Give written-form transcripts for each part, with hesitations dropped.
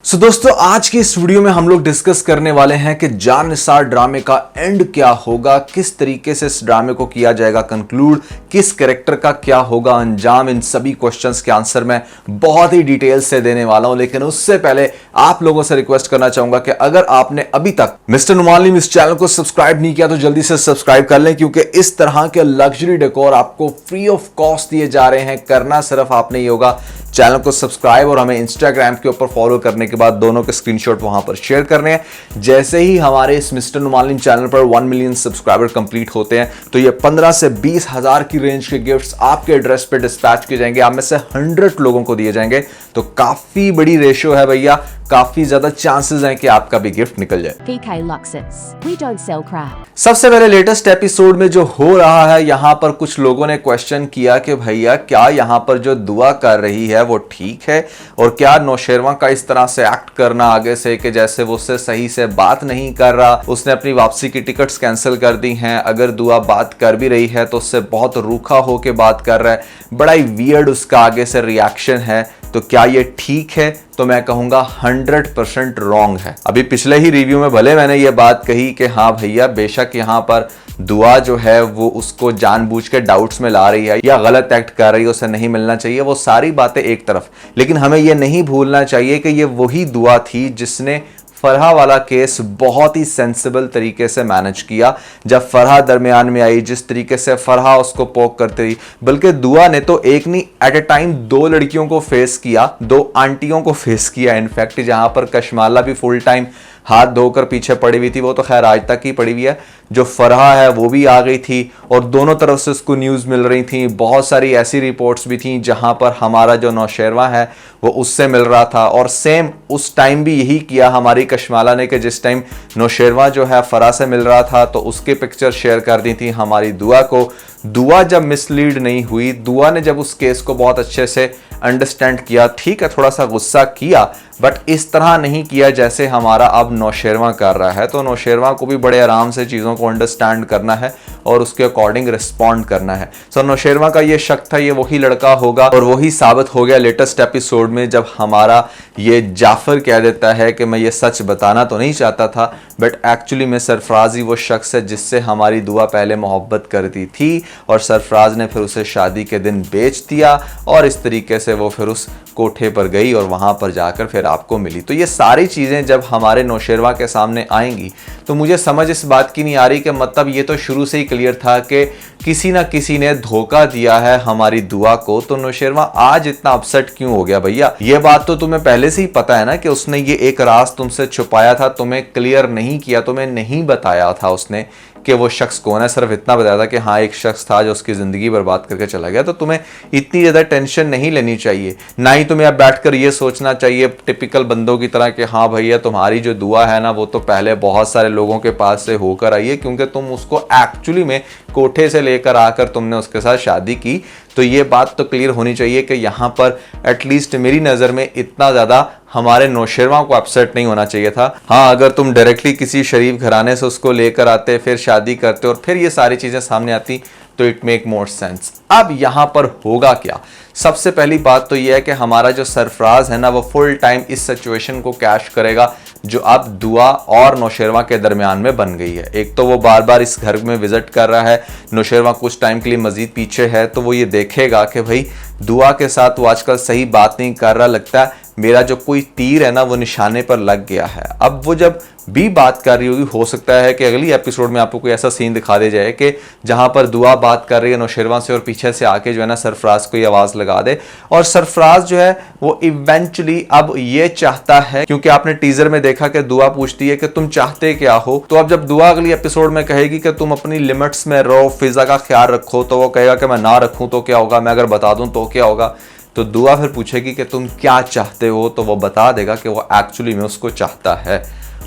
दोस्तों आज की इस वीडियो में हम लोग डिस्कस करने वाले हैं कि जान निसार ड्रामे का एंड क्या होगा, किस तरीके से इस ड्रामे को किया जाएगा कंक्लूड, किस कैरेक्टर का क्या होगा अंजाम। इन सभी क्वेश्चंस के आंसर मैं बहुत ही डिटेल से देने वाला हूं, लेकिन उससे पहले आप लोगों से रिक्वेस्ट करना चाहूंगा कि अगर आपने अभी तक मिस्टर नुमालिम इस चैनल को सब्सक्राइब नहीं किया तो जल्दी से सब्सक्राइब कर लें, क्योंकि इस तरह के लग्जरी डेकोर आपको फ्री ऑफ कॉस्ट दिए जा रहे हैं। करना सिर्फ आपने ये होगा, चैनल को सब्सक्राइब और हमें इंस्टाग्राम के ऊपर फॉलो करने के बाद दोनों के स्क्रीनशॉट वहां पर शेयर करने हैं। जैसे ही हमारे इस मिस्टर नुमालिम चैनल पर 1 मिलियन सब्सक्राइबर कंप्लीट होते हैं तो ये 15 से 20 हजार की रेंज के गिफ्ट्स आपके एड्रेस पे डिस्पैच किए जाएंगे। आप में से 100 लोगों को दिए जाएंगे, तो काफी बड़ी रेशियो है भैया, काफी ज्यादा चांसेस हैं कि आपका भी गिफ्ट निकल जाए। PK Luxus. We don't sell crap. सबसे पहले लेटेस्ट एपिसोड में जो हो रहा है, यहां पर कुछ लोगों ने क्वेश्चन किया कि भैया क्या यहां पर जो दुआ कर रही है वो ठीक है, और क्या नौशेरवा का इस तरह से एक्ट करना आगे से कि जैसे वो उससे सही से बात नहीं कर रहा, उसने अपनी वापसी की टिकट्स कैंसिल कर दी हैं, अगर दुआ बात कर भी रही है तो उससे बहुत रूखा होकर बात कर रहा है, बड़ा ही वियर्ड उसका आगे से रिएक्शन है, तो क्या ये ठीक है? तो मैं कहूंगा 100% रॉन्ग है। अभी पिछले ही रिव्यू में भले मैंने ये बात कही कि हाँ भैया बेशक यहाँ पर दुआ जो है वो उसको जानबूझ के डाउट्स में ला रही है या गलत एक्ट कर रही है, उसे नहीं मिलना चाहिए, वो सारी बातें एक तरफ, लेकिन हमें ये नहीं भूलना चाहिए कि ये वही दुआ थी जिसने फरहा वाला केस बहुत ही सेंसिबल तरीके से मैनेज किया। जब फरहा दरमियान में आई, जिस तरीके से फरहा उसको पोक करती रही, बल्कि दुआ ने तो एक नहीं एट ए टाइम 2 लड़कियों को फेस किया, 2 आंटियों को फेस किया इनफैक्ट, जहां पर कशमाला भी फुल टाइम हाथ धोकर पीछे पड़ी हुई थी, वो तो खैर आज तक ही पड़ी हुई है। जो फरहा है वो भी आ गई थी और दोनों तरफ से उसको न्यूज़ मिल रही थी। बहुत सारी ऐसी रिपोर्ट्स भी थी जहां पर हमारा जो नौशेरवा है वो उससे मिल रहा था, और सेम उस टाइम भी यही किया हमारी कशमाला ने कि जिस टाइम नौशेरवा जो है फरहा से मिल रहा था तो उसके पिक्चर शेयर कर दी थी हमारी दुआ को। दुआ जब मिसलीड नहीं हुई, दुआ ने जब उस केस को बहुत अच्छे से अंडरस्टैंड किया, ठीक है थोड़ा सा गुस्सा किया, बट इस तरह नहीं किया जैसे हमारा अब नौशेरवा कर रहा है। तो नौशेरवा को भी बड़े आराम से चीज़ों को अंडरस्टैंड करना है और उसके अकॉर्डिंग रिस्पॉन्ड करना है। सो नौशेरवा का ये शक था ये वही लड़का होगा, और वही साबित हो गया लेटेस्ट एपिसोड में जब हमारा ये जाफर कह देता है कि मैं ये सच बताना तो नहीं चाहता था, बट एक्चुअली में सरफराज ही वो शख्स है जिससे हमारी दुआ पहले मोहब्बत करती थी, और सरफराज ने फिर उसे शादी के दिन बेच दिया, और इस तरीके से वो फिर उस कोठे पर गई और वहां पर जाकर फिर आपको मिली। तो ये सारी चीजें जब हमारे नौशेरवा के सामने आएंगी तो मुझे समझ इस बात की नहीं आ रही कि मतलब ये तो शुरू से ही क्लियर था कि किसी ना किसी ने धोखा दिया है हमारी दुआ को, तो नौशेरवा आज इतना अपसेट क्यों हो गया भैया? ये बात तो तुम्हें पहले से ही पता है ना कि उसने ये एक राज तुमसे छुपाया था, तुम्हें क्लियर नहीं किया, तुम्हें नहीं बताया था उसने कि वो शख्स कौन है, सिर्फ इतना बताया था कि हाँ एक शख्स था जो उसकी जिंदगी बर्बाद करके चला गया। तो तुम्हें इतनी ज्यादा टेंशन नहीं लेनी चाहिए, ना ही तुम्हें अब बैठकर ये सोचना चाहिए टिपिकल बंदों की तरह कि हाँ भैया तुम्हारी जो दुआ है ना वो तो पहले बहुत सारे लोगों के पास से होकर आई है, क्योंकि तुम उसको एक्चुअली में कोठे से लेकर आकर तुमने उसके साथ शादी की। तो ये बात तो क्लियर होनी चाहिए कि यहाँ पर एटलीस्ट मेरी नज़र में इतना ज़्यादा हमारे नौशेरवा को अपसेट नहीं होना चाहिए था। हाँ अगर तुम डायरेक्टली किसी शरीफ घराने से उसको लेकर आते, फिर शादी करते और फिर ये सारी चीज़ें सामने आती तो इट मेक मोर सेंस। अब यहाँ पर होगा क्या? सबसे पहली बात तो यह है कि हमारा जो सरफराज है ना वो फुल टाइम इस सिचुएशन को कैश करेगा जो अब दुआ और नौशेरवा के दरमियान में बन गई है। एक तो वो बार बार इस घर में विजिट कर रहा है, नौशेरवा कुछ टाइम के लिए मजीद पीछे है, तो वो ये देखेगा कि भाई दुआ के साथ वो आजकल सही बात नहीं कर रहा, लगता है मेरा जो कोई तीर है ना वो निशाने पर लग गया है। अब वो जब भी बात कर रही होगी, हो सकता है कि अगली एपिसोड में आपको कोई ऐसा सीन दिखा दे जाए कि जहां पर दुआ बात कर रही है नौशेरवा से और पीछे से आके जो है ना सरफराज को ये आवाज लगा दे, और सरफराज जो है वो इवेंचुअली अब ये चाहता है, क्योंकि आपने टीजर में देखा कि दुआ पूछती है कि तुम चाहते क्या हो, तो अब जब दुआ अगली एपिसोड में कहेगी कि तुम अपनी लिमिट्स में रहो, फिजा का ख्याल रखो, तो वो कहेगा कि मैं ना रखूं तो क्या होगा, मैं अगर बता दूं तो क्या होगा। तो दुआ फिर पूछेगी कि तुम क्या चाहते हो, तो वो बता देगा कि वो एक्चुअली में उसको चाहता है,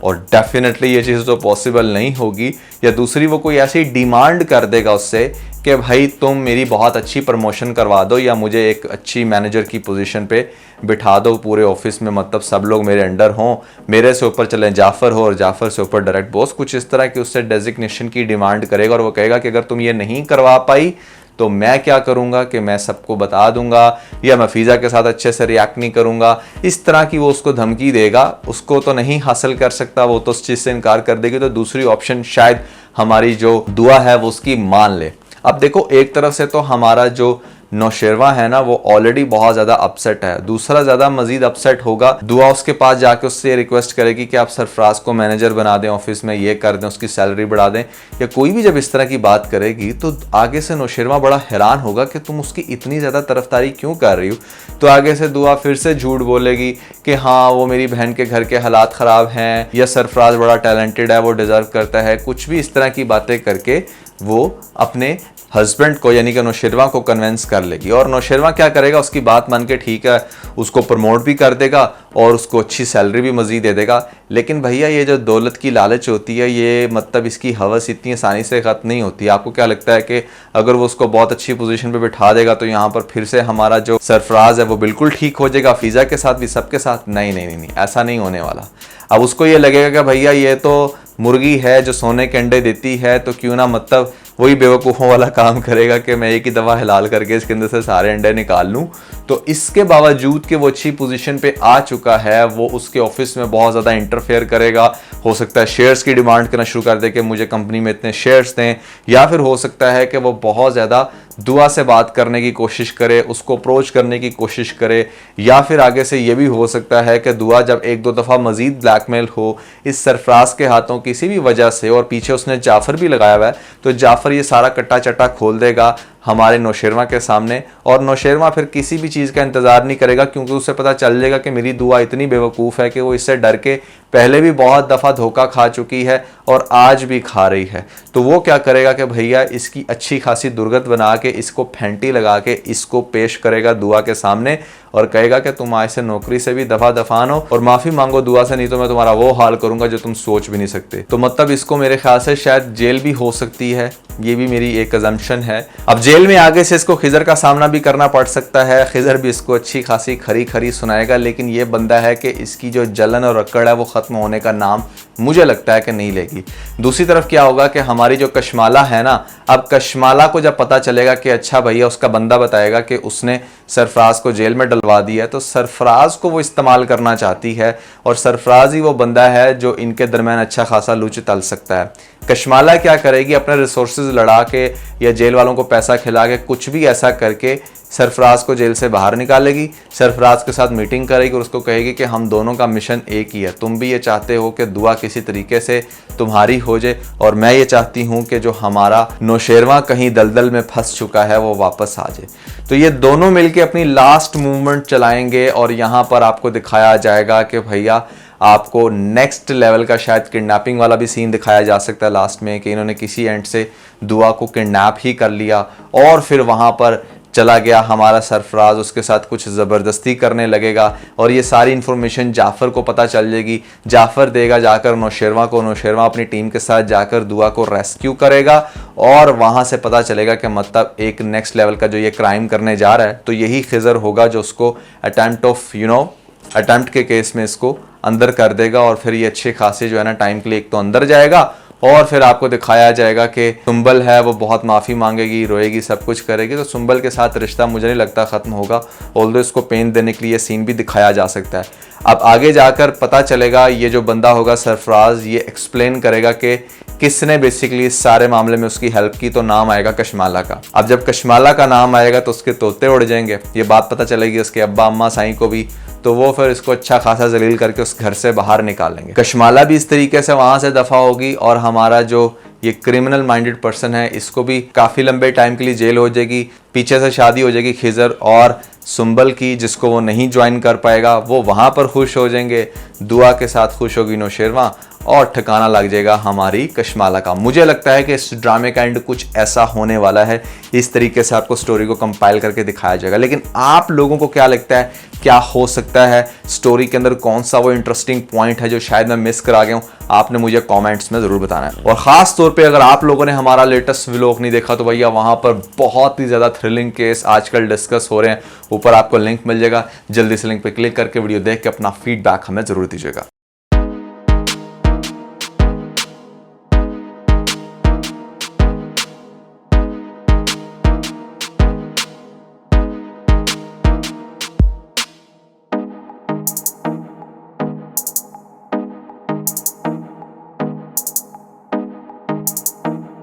और डेफिनेटली ये चीज़ तो पॉसिबल नहीं होगी। या दूसरी वो कोई ऐसी डिमांड कर देगा उससे कि भाई तुम मेरी बहुत अच्छी प्रमोशन करवा दो या मुझे एक अच्छी मैनेजर की पोजीशन पे बिठा दो पूरे ऑफिस में, मतलब सब लोग मेरे अंडर हों, मेरे से ऊपर चले जाफर हो और जाफर से ऊपर डायरेक्ट बॉस, कुछ इस तरह की उससे डेजिग्नेशन की डिमांड करेगा। और वो कहेगा कि अगर तुम ये नहीं करवा पाई तो मैं क्या करूंगा कि मैं सबको बता दूंगा या मैं फिजा के साथ अच्छे से रिएक्ट नहीं करूंगा, इस तरह की वो उसको धमकी देगा। उसको तो नहीं हासिल कर सकता, वो तो उस चीज से इनकार कर देगी। तो दूसरी ऑप्शन शायद हमारी जो दुआ है वो उसकी मान ले। अब देखो, एक तरफ से तो हमारा जो नौशेरवा है ना वो ऑलरेडी बहुत ज्यादा अपसेट है, दूसरा ज्यादा मजीद अपसेट होगा। दुआ उसके पास जाके उससे रिक्वेस्ट करेगी कि आप सरफराज को मैनेजर बना दें, ऑफिस में ये कर दें, उसकी सैलरी बढ़ा दें, या कोई भी जब इस तरह की बात करेगी तो आगे से नौशेरवा बड़ा हैरान होगा कि तुम उसकी इतनी ज्यादा तरफदारी क्यों कर रही हो। तो आगे से दुआ फिर से झूठ बोलेगी कि हाँ वो मेरी बहन के घर के हालात खराब हैं, या सरफराज बड़ा टैलेंटेड है, वो डिजर्व करता है, कुछ भी इस तरह की बातें करके वो अपने हस्बैंड को यानी कि नौशेरवा को कन्विंस कर लेगी। और नौशेरवा क्या करेगा, उसकी बात मान के ठीक है उसको प्रमोट भी कर देगा और उसको अच्छी सैलरी भी मजीद दे देगा। लेकिन भैया ये जो दौलत की लालच होती है, ये मतलब इसकी हवस इतनी आसानी से ख़त्म नहीं होती। आपको क्या लगता है कि अगर वो उसको बहुत अच्छी पोजीशन पे बिठा देगा तो यहाँ पर फिर से हमारा जो सरफराज है वो बिल्कुल ठीक हो जाएगा, फिजा के साथ भी, सबके साथ? नहीं नहीं नहीं, ऐसा नहीं होने वाला। अब उसको ये लगेगा कि भैया ये तो मुर्गी है जो सोने के अंडे देती है, तो क्यों ना मतलब वही बेवकूफ़ों वाला काम करेगा कि मैं एक ही दफ़ा हिलाल करके इसके अंदर से सारे अंडे निकाल लूँ। तो इसके बावजूद कि वो अच्छी पोजीशन पे आ चुका है, वो उसके ऑफिस में बहुत ज़्यादा इंटरफेयर करेगा। हो सकता है शेयर्स की डिमांड करना शुरू कर दे कि मुझे कंपनी में इतने शेयर्स दें, या फिर हो सकता है कि वो बहुत ज़्यादा दुआ से बात करने की कोशिश करे, उसको अप्रोच करने की कोशिश करे, या फिर आगे से ये भी हो सकता है कि दुआ जब एक दो दफ़ा मजीद ब्लैकमेल हो इस सरफराज के हाथों किसी भी वजह से, और पीछे उसने जाफ़र भी लगाया हुआ है, तो जाफ़र ये सारा कट्टा चट्टा खोल देगा हमारे नौशेरवा के सामने। और नौशेरवा फिर किसी भी चीज़ का इंतज़ार नहीं करेगा, क्योंकि उसे पता चल जाएगा कि मेरी दुआ इतनी बेवकूफ़ है कि वो इससे डर के पहले भी बहुत दफ़ा धोखा खा चुकी है और आज भी खा रही है। तो वो क्या करेगा कि भैया इसकी अच्छी खासी दुर्गत बना के, इसको फेंटी लगा के इसको पेश करेगा दुआ के सामने और कहेगा कि तुम आज से नौकरी से भी दफा दफान हो और माफ़ी मांगो दुआ से, नहीं तो मैं तुम्हारा वो हाल करूंगा जो तुम सोच भी नहीं सकते। तो मतलब इसको मेरे ख्याल से शायद जेल भी हो सकती है, ये भी मेरी एक अजम्पशन है। अब जेल में आगे से इसको खिजर का सामना भी करना पड़ सकता है, खिजर भी इसको अच्छी खासी खरी खरी सुनाएगा, लेकिन ये बंदा है कि इसकी जो जलन और अकड़ है वो ख़त्म होने का नाम मुझे लगता है कि नहीं लेगी। दूसरी तरफ क्या होगा कि हमारी जो कशमाला है ना, अब कशमाला को जब पता चलेगा कि अच्छा भैया उसका बंदा बताएगा कि उसने सरफराज को जेल में डलवा दिया है, तो सरफराज को वो इस्तेमाल करना चाहती है और सरफराज ही वो बंदा है जो इनके दरमियान अच्छा खासा लूच तल सकता है। कशमाला क्या करेगी, अपने रिसोर्सेज लड़ा के या जेल वालों को पैसा खिला के कुछ भी ऐसा करके सरफराज को जेल से बाहर निकालेगी, सरफराज के साथ मीटिंग करेगी और उसको कहेगी कि हम दोनों का मिशन एक ही है, तुम भी ये चाहते हो कि दुआ किसी तरीके से तुम्हारी हो जाए और मैं ये चाहती हूँ कि जो हमारा नौशेरवा कहीं दलदल में फंस चुका है वो वापस आ जाए। तो ये दोनों मिलके अपनी लास्ट मूवमेंट चलाएंगे और यहाँ पर आपको दिखाया जाएगा कि भैया आपको नेक्स्ट लेवल का शायद किडनैपिंग वाला भी सीन दिखाया जा सकता है लास्ट में, कि इन्होंने किसी एंड से दुआ को किडनैप ही कर लिया और फिर वहाँ पर चला गया हमारा सरफराज, उसके साथ कुछ ज़बरदस्ती करने लगेगा और ये सारी इन्फॉर्मेशन जाफ़र को पता चल जाएगी। जाफ़र देगा जाकर नौशेरवा को, नौशेरवा अपनी टीम के साथ जाकर दुआ को रेस्क्यू करेगा और वहाँ से पता चलेगा कि मतलब एक नेक्स्ट लेवल का जो ये क्राइम करने जा रहा है, तो यही खिजर होगा जो उसको अटेम्प्ट के केस में इसको अंदर कर देगा और फिर ये अच्छे खासे जो है ना टाइम के लिए एक तो अंदर जाएगा और फिर आपको दिखाया जाएगा कि सुंबल है वो बहुत माफ़ी मांगेगी, रोएगी, सब कुछ करेगी। तो सुंबल के साथ रिश्ता मुझे नहीं लगता ख़त्म होगा, ऑल्दो इसको पेन देने के लिए ये सीन भी दिखाया जा सकता है। अब आगे जाकर पता चलेगा ये जो बंदा होगा सरफराज, ये एक्सप्लेन करेगा कि किसने बेसिकली इस सारे मामले में उसकी हेल्प की, तो नाम आएगा कशमाला का। अब जब कशमाला का नाम आएगा तो उसके तोते उड़ जाएंगे, ये बात पता चलेगी उसके अब्बा अम्मा साईं को भी, तो वो फिर इसको अच्छा खासा जलील करके उस घर से बाहर निकालेंगे। कशमाला भी इस तरीके से वहां से दफा होगी और हमारा जो ये क्रिमिनल माइंडेड पर्सन है इसको भी काफ़ी लंबे टाइम के लिए जेल हो जाएगी। पीछे से शादी हो जाएगी खिजर और सुंबल की, जिसको वो नहीं ज्वाइन कर पाएगा, वो वहाँ पर खुश हो जाएंगे, दुआ के साथ खुश होगी नौशेरवा और ठिकाना लग जाएगा हमारी कशमाला का। मुझे लगता है कि इस ड्रामे का एंड कुछ ऐसा होने वाला है, इस तरीके से आपको स्टोरी को कंपाइल करके दिखाया जाएगा। लेकिन आप लोगों को क्या लगता है, क्या हो सकता है स्टोरी के अंदर, कौन सा वो इंटरेस्टिंग पॉइंट है जो शायद मैं मिस करा गया हूँ? आपने मुझे कमेंट्स में ज़रूर बताना है। और ख़ास तौर पे अगर आप लोगों ने हमारा लेटेस्ट व्लॉग नहीं देखा तो भैया वहाँ पर बहुत ही ज़्यादा थ्रिलिंग केस आजकल डिस्कस हो रहे हैं, ऊपर आपको लिंक मिल जाएगा, जल्दी से लिंक पे क्लिक करके वीडियो देख के अपना फीडबैक हमें ज़रूर दीजिएगा।